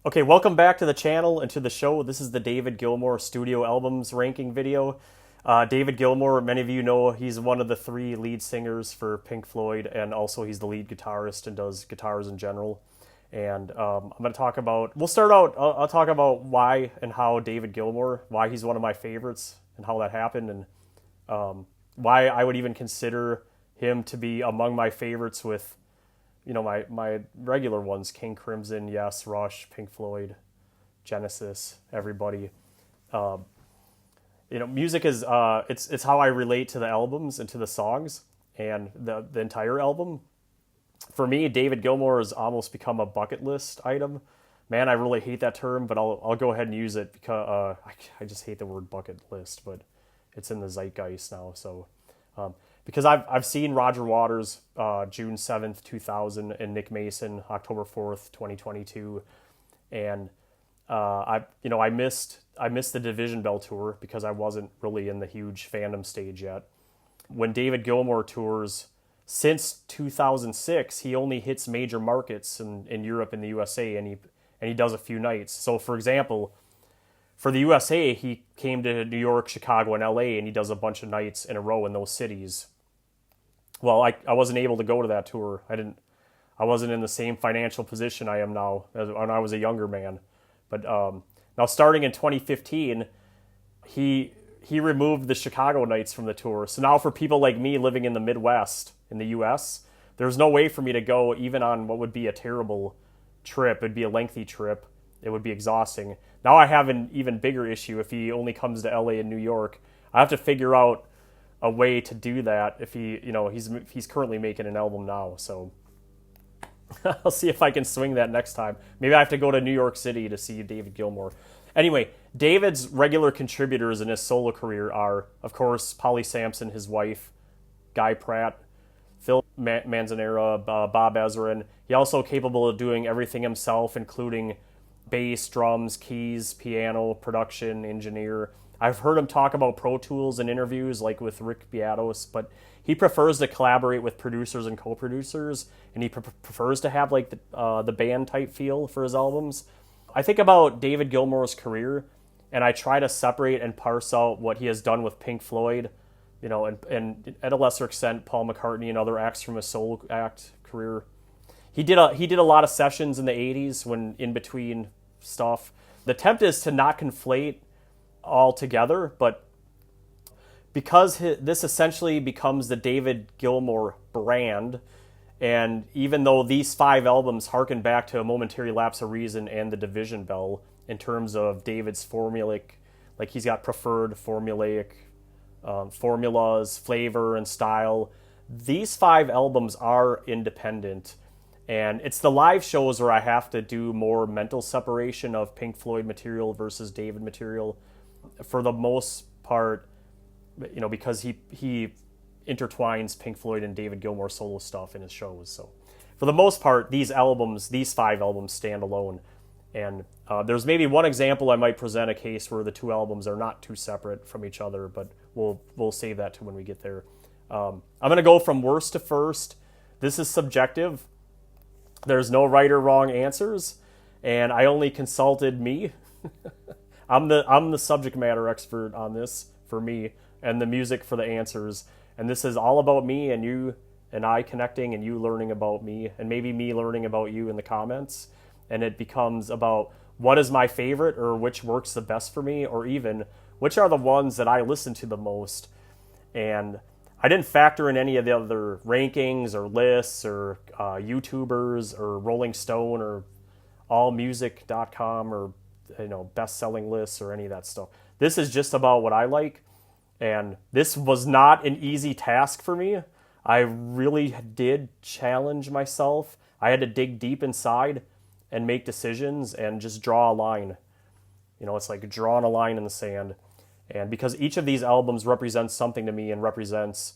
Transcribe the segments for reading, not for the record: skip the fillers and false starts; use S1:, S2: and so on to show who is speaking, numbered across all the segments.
S1: Okay, welcome back to the channel and to the show. This is the David Gilmour Studio Albums ranking video. David Gilmour, many of you know he's one of the three lead singers for Pink Floyd, and also he's the lead guitarist and does guitars in general. And I'm going to talk about, we'll start out, I'll talk about why and how David Gilmour, why he's one of my favorites and how that happened, and why I would even consider him to be among my favorites with my regular ones: King Crimson, Yes, Rush, Pink Floyd, Genesis, everybody. Music is it's how I relate to the albums and to the songs and the entire album. For me, David Gilmour has almost become a bucket list item. Man, I really hate that term, but I'll go ahead and use it because I just hate the word bucket list, but it's in the zeitgeist now. So because I've seen Roger Waters June 7th, 2000, and Nick Mason October 4th, 2022, and I missed the Division Bell tour because I wasn't really in the huge fandom stage yet. When David Gilmour tours since 2006, he only hits major markets in Europe and the USA, and he does a few nights. So, for example, for the USA, he came to New York, Chicago, and LA, and he does a bunch of nights in a row in those cities. Well, I wasn't able to go to that tour. I wasn't in the same financial position I am now as when I was a younger man. But now, starting in 2015, he removed the Chicago nights from the tour. So now, for people like me living in the Midwest in the U.S., there's no way for me to go even on what would be a terrible trip. It'd be a lengthy trip. It would be exhausting. Now I have an even bigger issue if he only comes to LA and New York. I have to figure out a way to do that if he's currently making an album now. So I'll see if I can swing that next time. Maybe I have to go to New York City to see David Gilmour. Anyway, David's regular contributors in his solo career are, of course, Polly Sampson, his wife, Guy Pratt, Phil Manzanera, Bob Ezrin. He's also capable of doing everything himself, including bass, drums, keys, piano, production, engineer. I've heard him talk about Pro Tools in interviews, like with Rick Beatos, but he prefers to collaborate with producers and co-producers, and he prefers to have like the band type feel for his albums. I think about David Gilmour's career, and I try to separate and parse out what he has done with Pink Floyd, and at a lesser extent Paul McCartney and other acts from his solo act career. He did a lot of sessions in the 80s when in between stuff. The attempt is to not conflate all together, but because this essentially becomes the David Gilmour brand, and even though these 5 albums harken back to A Momentary Lapse of Reason and The Division Bell in terms of David's formulaic, like he's got preferred formulaic formulas, flavor, and style, these 5 albums are independent. And it's the live shows where I have to do more mental separation of Pink Floyd material versus David material. For the most part, because he intertwines Pink Floyd and David Gilmour solo stuff in his shows. So for the most part, these 5 albums stand alone. And there's maybe one example I might present a case where the 2 albums are not too separate from each other, but we'll save that to when we get there. I'm going to go from worst to first. This is subjective. There's no right or wrong answers, and I only consulted me. I'm the subject matter expert on this for me, and the music for the answers. And this is all about me and you and I connecting, and you learning about me, and maybe me learning about you in the comments. And it becomes about what is my favorite, or which works the best for me, or even which are the ones that I listen to the most. And I didn't factor in any of the other rankings or lists or YouTubers or Rolling Stone or AllMusic.com or best-selling lists or any of that stuff. This is just about what I like, and this was not an easy task for me. I really did challenge myself. I had to dig deep inside and make decisions and just draw a line. It's like drawing a line in the sand. And because each of these albums represents something to me and represents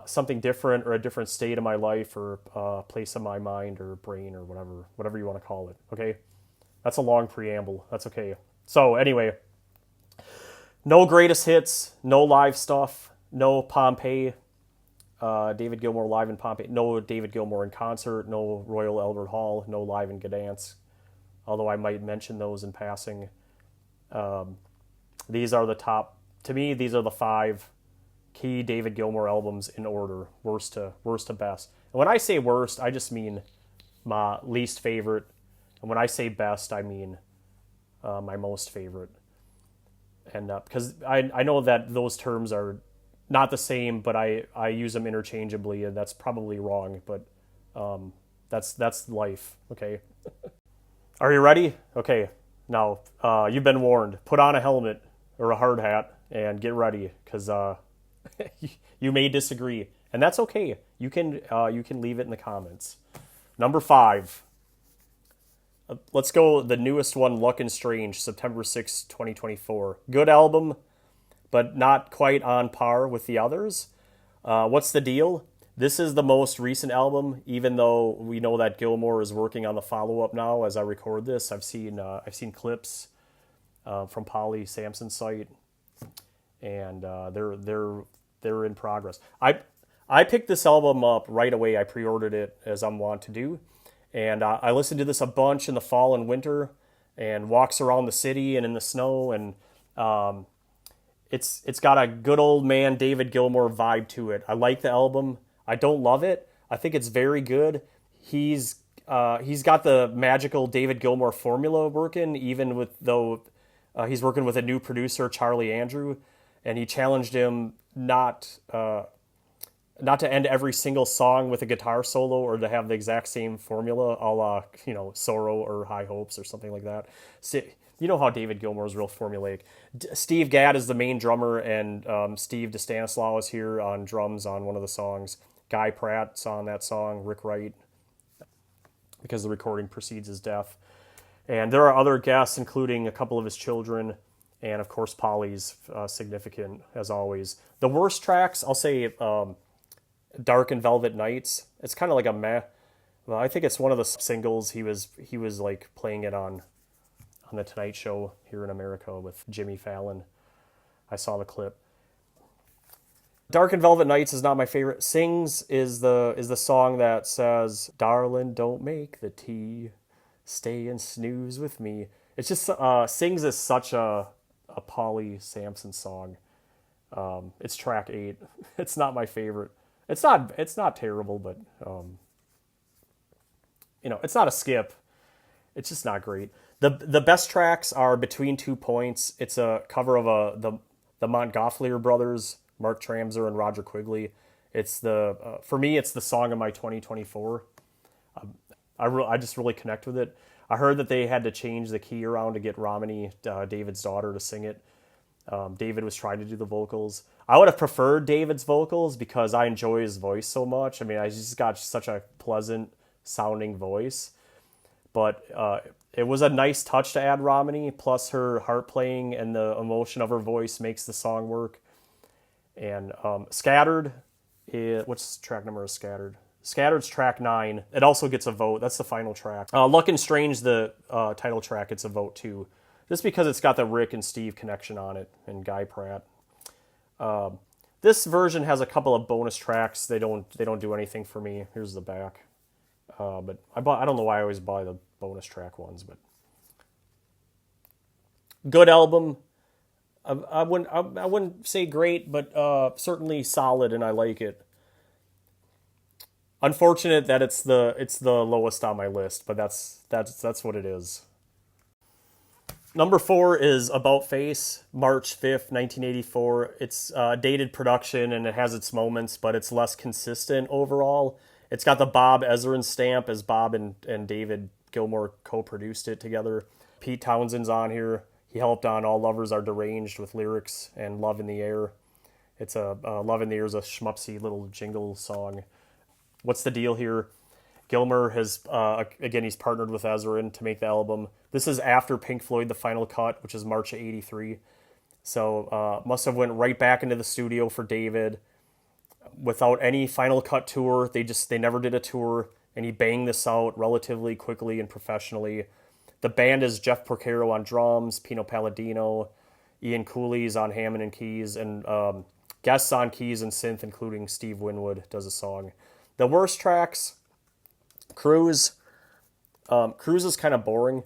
S1: something different or a different state of my life or a place of my mind or brain or whatever you want to call it, okay? That's a long preamble. That's okay. So anyway, no greatest hits, no live stuff, no Pompeii, David Gilmour live in Pompeii, no David Gilmour in concert, no Royal Albert Hall, no live in Gdansk. although I might mention those in passing. These are the top, to me, these are the 5 key David Gilmour albums in order, worst to best. And when I say worst, I just mean my least favorite. And when I say best, I mean my most favorite. And because I know that those terms are not the same, but I use them interchangeably, and that's probably wrong, but that's life, okay? Are you ready? Okay, now you've been warned. Put on a helmet or a hard hat and get ready, because you may disagree, and that's okay. You can leave it in the comments. Number 5. Let's go the newest one, Luck and Strange, September 6, 2024. Good album, but not quite on par with the others. What's the deal? This is the most recent album, even though we know that Gilmour is working on the follow-up now as I record this. I've seen clips from Polly Sampson's site, and they're in progress. I picked this album up right away. I pre-ordered it, as I'm wont to do. And I listened to this a bunch in the fall and winter, and walks around the city and in the snow, and it's got a good old man David Gilmour vibe to it. I like the album. I don't love it. I think it's very good. He's got the magical David Gilmour formula working, even though he's working with a new producer, Charlie Andrew, and he challenged him not to end every single song with a guitar solo or to have the exact same formula, a la, Sorrow or High Hopes or something like that. So, you know how David Gilmour is real formulaic. Steve Gadd is the main drummer, and Steve DeStanislaw is here on drums on one of the songs. Guy Pratt's on that song, Rick Wright, because the recording precedes his death. And there are other guests, including a couple of his children, and of course Polly's significant, as always. The worst tracks, I'll say Dark and Velvet Nights. It's kind of like a meh. Well, I think it's one of the singles he was like playing it on the Tonight Show here in America with Jimmy Fallon. I saw the clip. Dark and Velvet Nights is not my favorite. Sings is the song that says, "Darling, don't make the tea, stay and snooze with me." It's just Sings is such a Polly Sampson song. It's track 8. It's not my favorite. It's not terrible, but it's not a skip. It's just not great. The best tracks are Between 2 Points. It's a cover of the Montgolfier brothers, Mark Tramser and Roger Quigley. It's for me, it's the song of my 2024. I just really connect with it. I heard that they had to change the key around to get Romany, David's daughter, to sing it. David was trying to do the vocals. I would have preferred David's vocals because I enjoy his voice so much. I mean, I just got such a pleasant sounding voice. But it was a nice touch to add Romany, plus her harp playing and the emotion of her voice makes the song work. And Scattered, what's track number of Scattered? Scattered's track 9. It also gets a vote. That's the final track. Luck and Strange, the title track, gets a vote too. Just because it's got the Rick and Steve connection on it, and Guy Pratt. This version has a couple of bonus tracks. They don't do anything for me. Here's the back. But I don't know why I always buy the bonus track ones, but good album. I wouldn't say great, but certainly solid, and I like it. Unfortunate that it's the lowest on my list, but that's what it is. Number 4 is About Face, March 5th, 1984. It's dated production and it has its moments, but it's less consistent overall. It's got the Bob Ezrin stamp, as Bob and David Gilmour co-produced it together. Pete Townsend's on here. He helped on All Lovers Are Deranged with lyrics and Love in the Air. It's Love in the Air is a schmupsy little jingle song. What's the deal here? Gilmour has, again, he's partnered with Ezrin to make the album. This is after Pink Floyd, The Final Cut, which is March of 83. So must have went right back into the studio for David. Without any Final Cut tour, they never did a tour, and he banged this out relatively quickly and professionally. The band is Jeff Porcaro on drums, Pino Palladino, Ian Cooley's on Hammond and keys, and guests on keys and synth, including Steve Winwood, does a song. The worst tracks, Cruise. Cruise is kind of boring.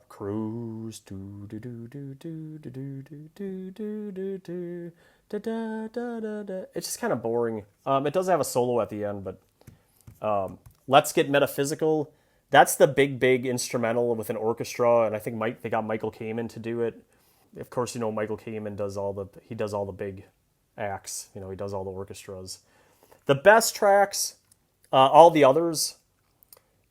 S1: Cruise. Do do do do do do do do do do do. Da, da, da, da, da. It's just kind of boring. It does have a solo at the end, but Let's Get Metaphysical. That's the big instrumental with an orchestra, and I think they got Michael Kamen to do it. Of course, Michael Kamen does all the big acts. He does all the orchestras. The best tracks, all the others,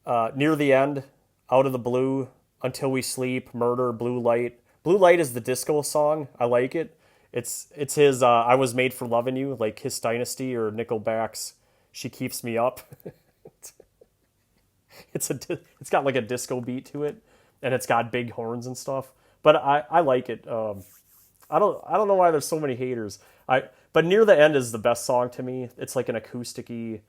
S1: Near the End, Out of the Blue, Until We Sleep, Murder, Blue Light. Blue Light is the disco song. I like it. It's his I Was Made for Loving You, like Kiss Dynasty or Nickelback's She Keeps Me Up. It's got like a disco beat to it, and it's got big horns and stuff. But I like it. I don't know why there's so many haters. But Near the End is the best song to me. It's like an acousticy.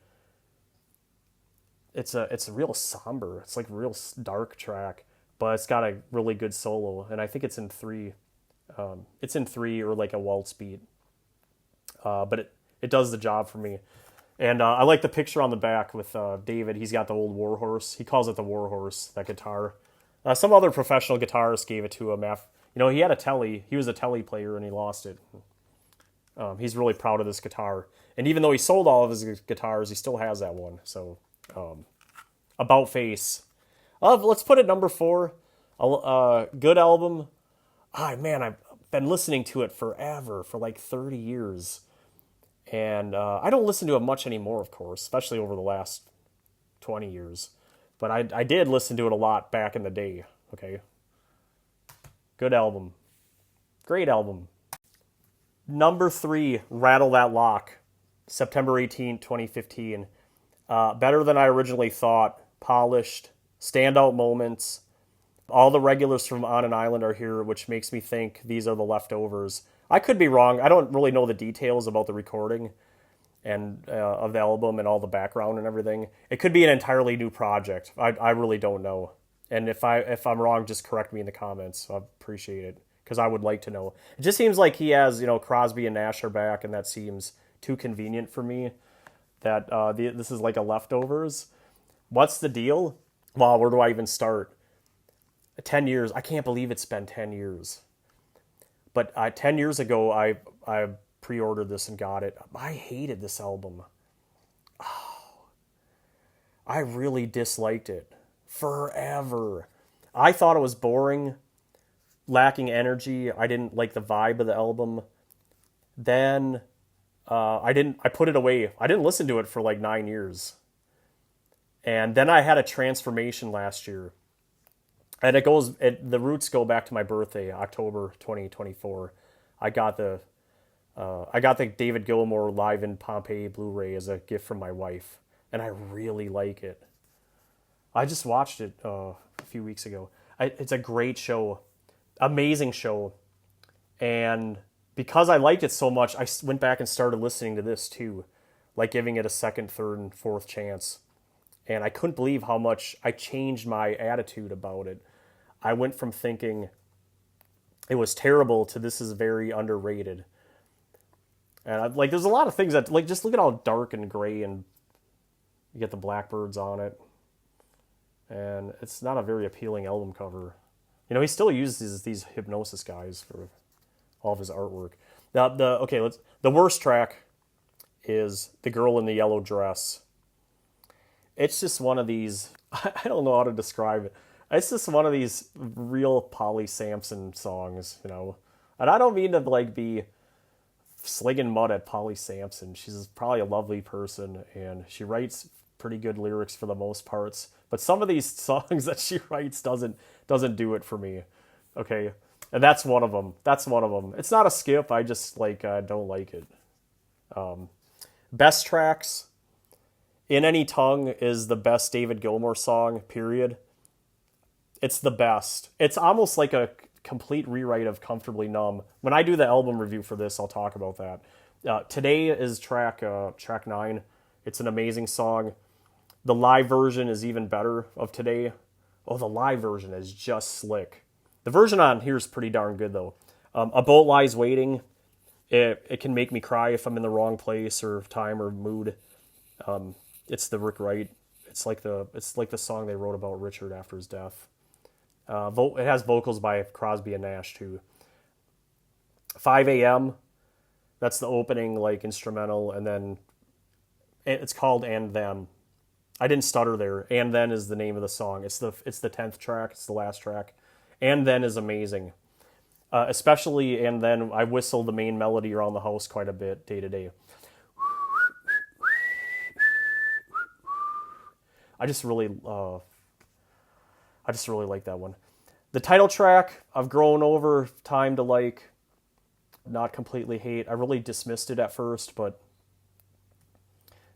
S1: It's a real somber. It's like a real dark track, but it's got a really good solo, and I think it's in three. It's in three or like a waltz beat. But it does the job for me. And I like the picture on the back with David. He's got the old Warhorse. He calls it the Warhorse, that guitar. Some other professional guitarist gave it to him. He had a Telly. He was a Telly player, and he lost it. He's really proud of this guitar. And even though he sold all of his guitars, he still has that one. So, About Face. Let's put it number 4. Good album. Man, I've been listening to it forever, for like 30 years. And I don't listen to it much anymore, of course, especially over the last 20 years. But I did listen to it a lot back in the day, okay? Good album. Great album. Number 3, Rattle That Lock, September 18th, 2015. Better than I originally thought. Polished. Standout moments. All the regulars from On an Island are here, which makes me think these are the leftovers. I could be wrong. I don't really know the details about the recording and of the album and all the background and everything. It could be an entirely new project. I really don't know. And if I'm wrong, just correct me in the comments. I appreciate it, because I would like to know. It just seems like he has, Crosby and Nash are back, and that seems too convenient for me. That this is like a leftovers. What's the deal? Well, where do I even start? 10 years. I can't believe it's been 10 years. But 10 years ago, I pre-ordered this and got it. I hated this album. Oh, I really disliked it. Forever. I thought it was boring, lacking energy. I didn't like the vibe of the album. Then I put it away. I didn't listen to it for like 9 years. And then I had a transformation last year. And the roots go back to my birthday, October 2024. I got the David Gilmour Live in Pompeii Blu-ray as a gift from my wife, and I really like it. I just watched it a few weeks ago. It's a great show, amazing show, and because I liked it so much, I went back and started listening to this too, like giving it a second, third, and fourth chance. And I couldn't believe how much I changed my attitude about it. I went from thinking it was terrible to this is very underrated. And there's a lot of things that, just look at how dark and gray, and you get the blackbirds on it. And it's not a very appealing album cover. He still uses these Hypnosis guys for all of his artwork. Now, the worst track is The Girl in the Yellow Dress. It's just one of these, I don't know how to describe it. It's just one of these real Polly Sampson songs, And I don't mean to be slinging mud at Polly Sampson. She's probably a lovely person, and she writes pretty good lyrics for the most parts. But some of these songs that she writes doesn't do it for me. Okay, and that's one of them. It's not a skip. I just don't like it. Best tracks. In Any Tongue is the best David Gilmour song, period. It's the best. It's almost like a complete rewrite of Comfortably Numb. When I do the album review for this, I'll talk about that. Today is track 9. It's an amazing song. The live version is even better of Today. Oh, the live version is just slick. The version on here is pretty darn good, though. A Boat Lies Waiting. It can make me cry if I'm in the wrong place or time or mood. It's the Rick Wright. It's like the song they wrote about Richard after his death. It has vocals by Crosby and Nash too. 5 a.m. That's the opening like instrumental, and then it's called And Then. I didn't stutter there. And Then is the name of the song. It's the 10th track. It's the last track. And Then is amazing. Especially And Then I whistle the main melody around the house quite a bit day to day. I just really like that one. The title track I've grown over time to like, not completely hate. I really dismissed it at first, but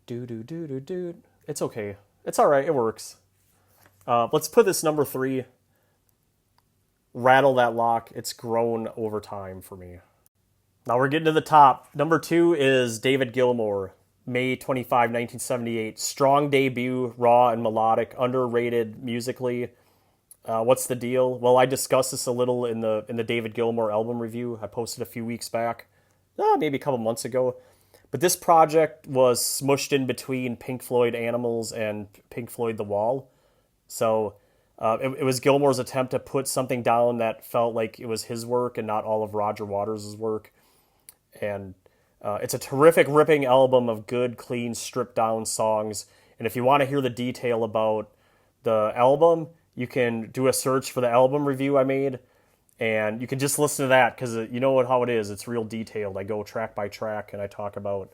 S1: it's okay. It's all right. It works. Let's put this number 3. Rattle That Lock. It's grown over time for me. Now we're getting to the top. Number 2 is David Gilmour. May 25, 1978. Strong debut, raw and melodic, underrated musically. What's the deal? Well, I discussed this a little in the David Gilmour album review I posted a few weeks back, maybe a couple months ago. But this project was smushed in between Pink Floyd Animals and Pink Floyd The Wall. So it was Gilmour's attempt to put something down that felt like it was his work and not all of Roger Waters' work. And it's a terrific, ripping album of good, clean, stripped-down songs. And if you want to hear the detail about the album, you can do a search for the album review I made, and you can just listen to that because you know how it is. It's real detailed. I go track by track, and I talk about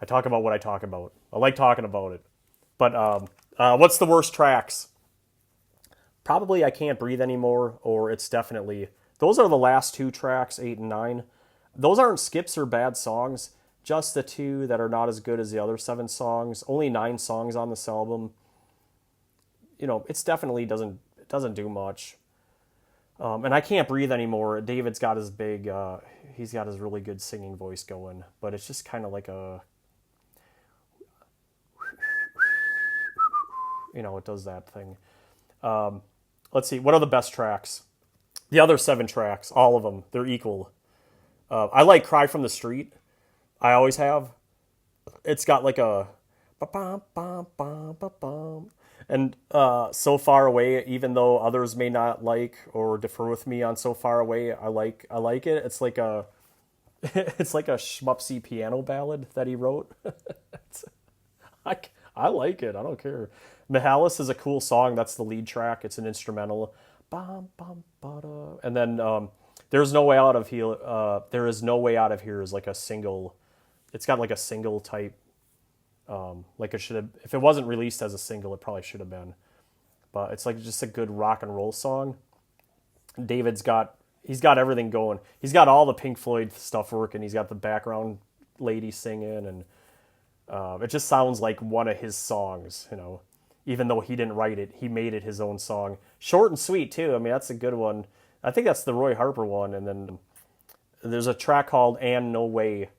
S1: what I talk about. I like talking about it. But what's the worst tracks? Probably I Can't Breathe Anymore, or it's definitely... Those are the last 2 tracks, 8 and 9. Those aren't skips or bad songs, just the 2 that are not as good as the other 7 songs. Only 9 songs on this album. You know, it's definitely doesn't do much. And I Can't Breathe Anymore. David's got his he's got his really good singing voice going, but it's just kind of like a, it does that thing. Let's see, what are the best tracks? The other 7 tracks, all of them, they're equal. I like Cry from the Street. I always have. It's got like a ba-bum, bum, bum, ba-bum. And So Far Away, even though others may not like or differ with me on So Far Away, I like it. It's like a schmupsy piano ballad that he wrote. I like it. I don't care. Mihalis is a cool song. That's the lead track. It's an instrumental. Bum, bum, ba-da. And then There's No Way Out of Here. There Is No Way Out of Here is like a single. It's got like a single type. Like it should have. If it wasn't released as a single, it probably should have been. But it's like just a good rock and roll song. He's got everything going. He's got all the Pink Floyd stuff working. He's got the background lady singing, and it just sounds like one of his songs. Even though he didn't write it, he made it his own song. Short and sweet too. I mean, that's a good one. I think that's the Roy Harper one. And then there's a track called And No Way,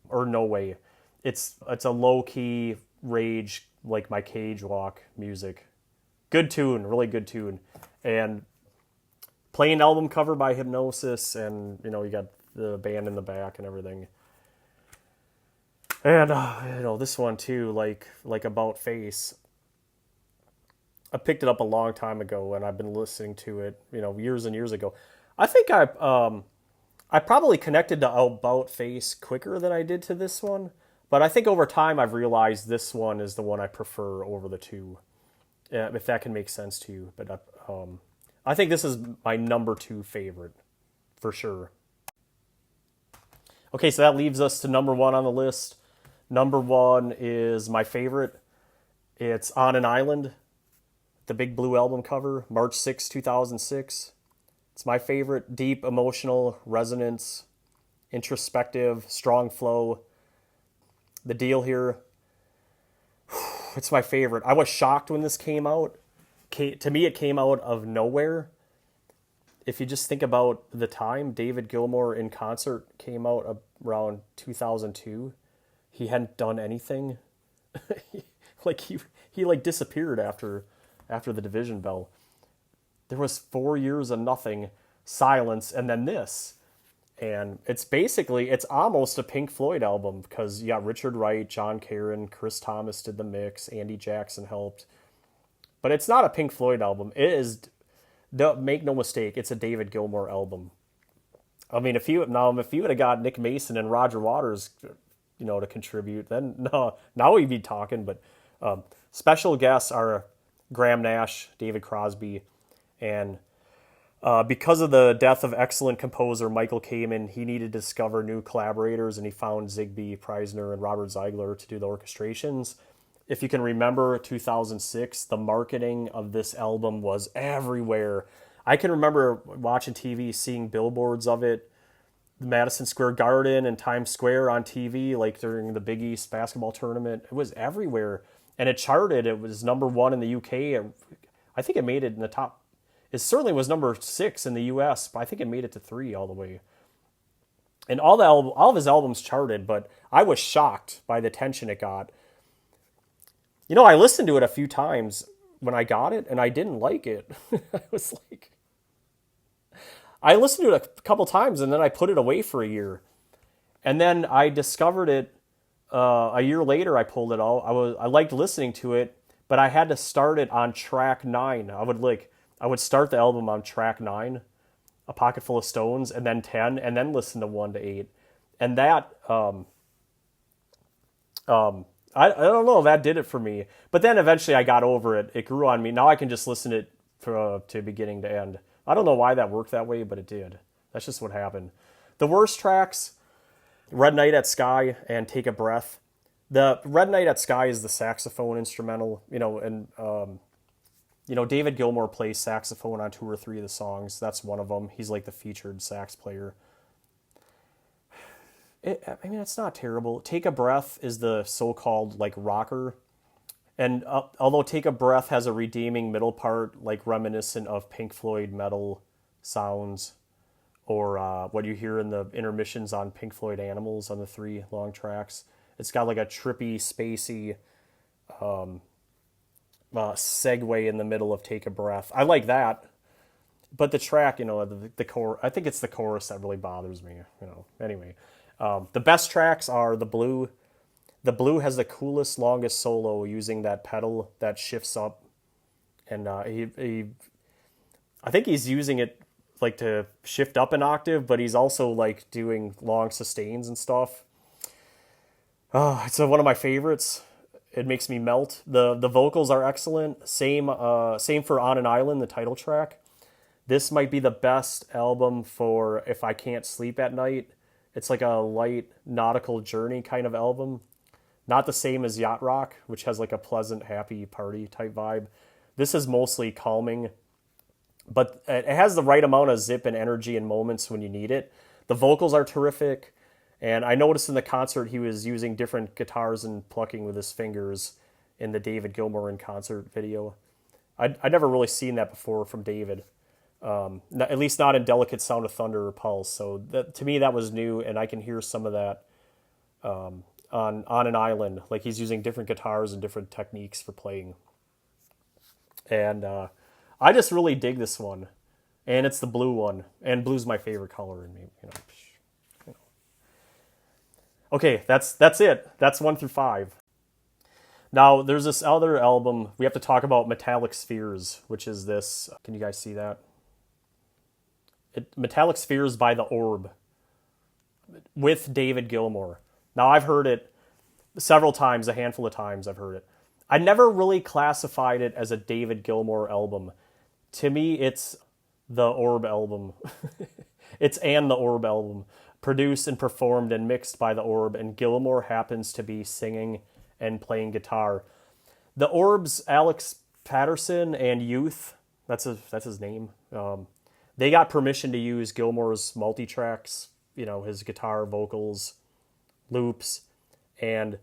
S1: or No Way. It's a low-key rage, like My Cage Walk music. Good tune, really good tune. And plain album cover by Hypnosis, and you got the band in the back and everything. And this one too, like About Face. I picked it up a long time ago, and I've been listening to it, years and years ago. I think I probably connected to About Face quicker than I did to this one. But I think over time I've realized this one is the one I prefer over the 2, if that can make sense to you. But I think this is my number 2 favorite, for sure. Okay, so that leaves us to number 1 on the list. Number 1 is my favorite. It's On an Island, the Big Blue album cover, March 6, 2006. It's my favorite. Deep, emotional, resonance, introspective, strong flow. The deal here, it's my favorite. I was shocked when this came out. To me, it came out of nowhere. If you just think about the time, David Gilmour in concert came out around 2002. He hadn't done anything. he disappeared after the Division Bell. There was 4 years of nothing, silence, and then this. And it's almost a Pink Floyd album because you got Richard Wright, John Caren, Chris Thomas did the mix, Andy Jackson helped. But it's not a Pink Floyd album. It is Make no mistake, it's a David Gilmour album. I mean, if you would have got Nick Mason and Roger Waters, to contribute, then no, now we'd be talking. But special guests are Graham Nash, David Crosby, and because of the death of excellent composer Michael Kamen, he needed to discover new collaborators, and he found Zigby Preisner and Robert Ziegler to do the orchestrations. If you can remember 2006, the marketing of this album was everywhere. I can remember watching TV, seeing billboards of it, Madison Square Garden and Times Square on TV, like during the Big East basketball tournament. It was everywhere. And it charted. It was number 1 in the UK. I think it made it in the top. It certainly was number 6 in the US, but I think it made it to 3 all the way. And all of his albums charted, but I was shocked by the attention it got. I listened to it a few times when I got it, and I didn't like it. I was like, I listened to it a couple times, and then I put it away for a year. And then I discovered it a year later. I pulled it out. I liked listening to it, but I had to start it on track 9. I would start the album on track 9, A Pocket Full of Stones, and then 10, and then listen to 1 to 8. And that, I don't know, that did it for me. But then eventually I got over it. It grew on me. Now I can just listen to it to beginning to end. I don't know why that worked that way, but it did. That's just what happened. The worst tracks, Red Night at Sky and Take a Breath. The Red Night at Sky is the saxophone instrumental, and David Gilmour plays saxophone on 2 or 3 of the songs. That's one of them. He's like the featured sax player. It's not terrible. Take a Breath is the so-called rocker. And although Take a Breath has a redeeming middle part, reminiscent of Pink Floyd metal sounds, or what you hear in the intermissions on Pink Floyd Animals on the 3 long tracks. It's got a trippy, spacey segue in the middle of Take a Breath. I like that. But the track, the core, I think it's the chorus that really bothers me, Anyway, the best tracks are The Blue. The Blue has the coolest, longest solo using that pedal that shifts up. And I think he's using it to shift up an octave, but he's also doing long sustains and stuff. It's one of my favorites. It makes me melt. The vocals are excellent. Same for On an Island, the title track. This might be the best album for if I can't sleep at night. It's like a light nautical journey kind of album. Not the same as Yacht Rock, which has a pleasant, happy party type vibe. This is mostly calming, but it has the right amount of zip and energy in moments when you need it. The vocals are terrific, and I noticed in the concert he was using different guitars and plucking with his fingers in the David Gilmour in concert video. I'd never really seen that before from David. At least not in Delicate Sound of Thunder or Pulse. So to me, that was new, and I can hear some of that on an Island. He's using different guitars and different techniques for playing. And I just really dig this one. And it's the blue one. And blue's my favorite color. And Okay, that's it. That's 1 through 5. Now, there's this other album. We have to talk about Metallic Spheres, which is this. Can you guys see that? Metallic Spheres by The Orb with David Gilmour. Now, I've heard it several times, a handful of times I've heard it. I never really classified it as a David Gilmour album. To me, it's the Orb album. It's the Orb album. Produced and performed and mixed by The Orb, and Gilmour happens to be singing and playing guitar. The Orb's Alex Patterson and Youth, that's his name. They got permission to use Gilmour's multi-tracks, his guitar, vocals, loops, and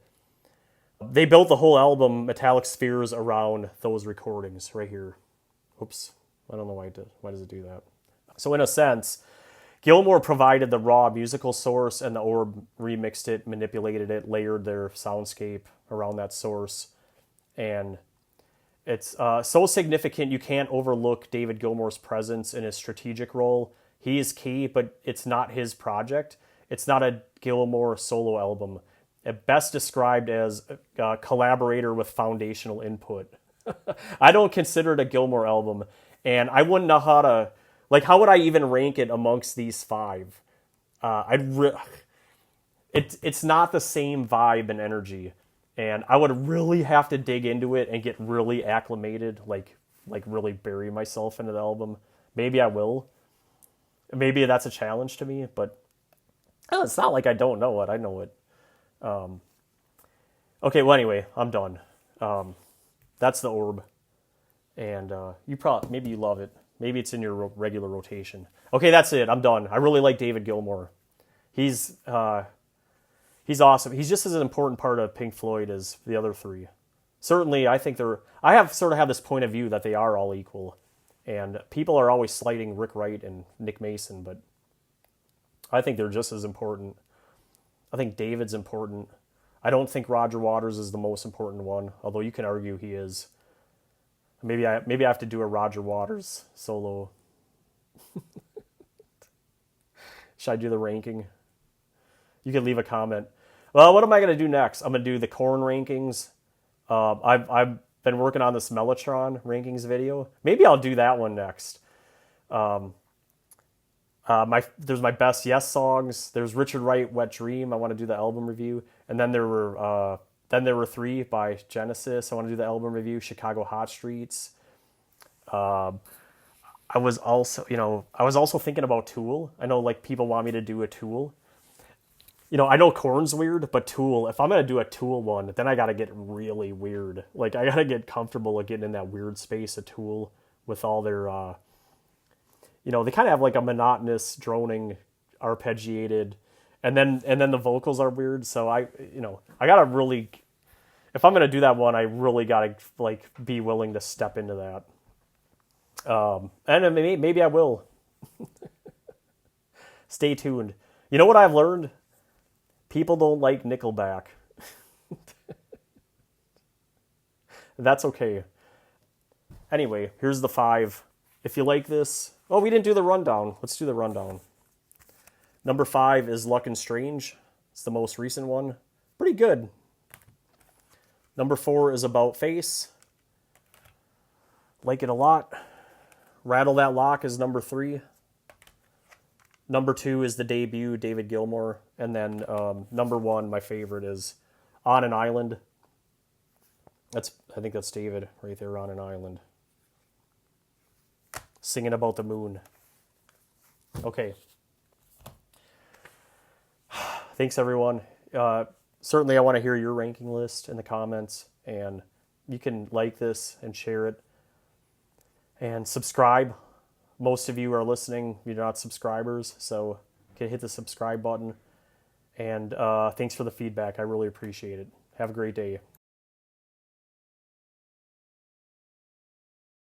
S1: they built the whole album, Metallic Spheres, around those recordings right here. Oops, I don't know why does it do that? So in a sense, Gilmour provided the raw musical source, and the Orb remixed it, manipulated it, layered their soundscape around that source. And it's so significant you can't overlook David Gilmour's presence in his strategic role. He is key, but it's not his project. It's not a Gilmour solo album. At best described as a collaborator with foundational input. I don't consider it a Gilmour album. and I wouldn't know how to, like, how would I even rank it amongst these five? It's not the same vibe and energy, and I would really have to dig into it and get really acclimated, like really bury myself into the album. Maybe I will. Maybe that's a challenge to me, but it's not like I don't know it. I know it. Okay, well, anyway, I'm done. That's the orb, and you probably maybe you love it. Maybe it's in your regular rotation. Okay, that's it. I'm done. I really like David Gilmour. He's awesome. He's just as an important part of Pink Floyd as the other three. Certainly, I think they're. I have sort of have this point of view that they are all equal, and people are always slighting Rick Wright and Nick Mason, but I think they're just as important. I think David's important. I don't think Roger Waters is the most important one, although you can argue he is. Maybe I have to do a Roger Waters solo. Should I do the ranking? You can leave a comment. Well, what am I going to do next? I'm going to do the Korn rankings. I've been working on this Mellotron rankings video. Maybe I'll do that one next. There's my best Yes songs. There's Richard Wright, Wet Dream. I want to do the album review, and then there were three by Genesis. I want to do the album review. Chicago Hot Streets. I was also thinking about Tool. I know like people want me to do a Tool. I know Korn's weird, but Tool, if I'm going to do a Tool one, then I got to get really weird. Like, I got to get comfortable with getting in that weird space of Tool with all their, they kind of have like a monotonous, droning, arpeggiated, and then the vocals are weird. So I got to really, if I'm going to do that one, I really got to like be willing to step into that. And then maybe I will. Stay tuned. You know what I've learned? People don't like Nickelback. That's okay. Anyway, here's the 5. If you like this... Oh, we didn't do the rundown. Let's do the rundown. Number 5 is Luck and Strange. It's the most recent one. Pretty good. Number 4 is About Face. Like it a lot. Rattle That Lock is number 3. Number 2 is the debut, David Gilmour. And then number 1, my favorite, is On an Island. I think that's David right there, On an Island. Singing about the moon. Okay. Thanks, everyone. Certainly, I want to hear your ranking list in the comments. And you can like this and share it. And subscribe. Most of you are listening. You're not subscribers, so you can hit the subscribe button. And thanks for the feedback. I really appreciate it. Have a great day.